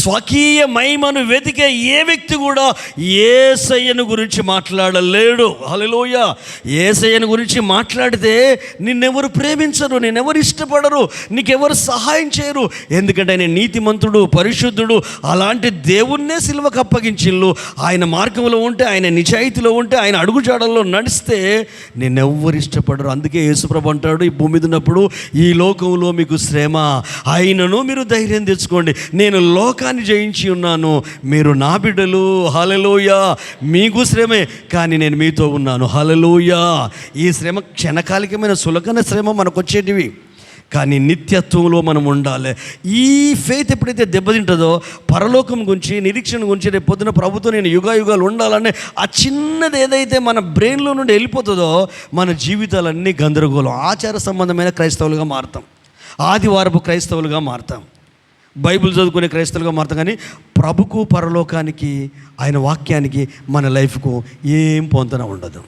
స్వకీయ మహిమను వెతికే ఏ వ్యక్తి కూడా యేసయ్యను గురించి మాట్లాడలేడు. హల్లెలూయా. యేసయ్యను గురించి మాట్లాడితే నిన్నెవరు ప్రేమించరు, నిన్నెవరు ఇష్టపడరు, నీకెవరు సహాయం చేయరు. ఎందుకంటే ఆయన నీతిమంతుడు, పరిశుద్ధుడు. అలాంటి దేవుణ్ణే సిలువకు అప్పగించిల్లు. ఆయన మార్గంలో ఉంటే, ఆయన నిజాయితీలో ఉంటే, ఆయన అడుగుజాడల్లో నడిస్తే నిన్నెవ్వరు ఇష్టపడరు. అందుకే యేసుప్రభు అంటాడు, ఈ భూమి మీద ఉన్నప్పుడు, ఈ లోకంలో మీకు శ్రమ, అయినను మీరు ధైర్యం తెచ్చుకోండి, నేను లోకాన్ని జయించి ఉన్నాను, మీరు నా బిడ్డలు. హల్లెలూయా. మీకు శ్రమే, కానీ నేను మీతో ఉన్నాను. హల్లెలూయా. ఈ శ్రమ క్షణకాలికమైన సులకన శ్రమ మనకు వచ్చేటివి, కానీ నిత్యత్వంలో మనం ఉండాలి. ఈ ఫెయిత్ ఎప్పుడైతే దెబ్బతింటుందో, పరలోకం గురించి, నిరీక్షణ గురించి, రేపు పొద్దున ప్రభుత్వం నేను యుగాయుగాలు ఉండాలనే ఆ చిన్నది ఏదైతే మన బ్రెయిన్లో నుండి వెళ్ళిపోతుందో, మన జీవితాలన్నీ గందరగోళం. ఆచార సంబంధమైన క్రైస్తవులుగా మారుతాం, ఆదివారపు క్రైస్తవులుగా మారుతాం, బైబిల్ చదువుకునే క్రైస్తవులుగా మారుతాం. కానీ ప్రభుకు, పరలోకానికి, ఆయన వాక్యానికి, మన లైఫ్కు ఏం పొంతన ఉండదు.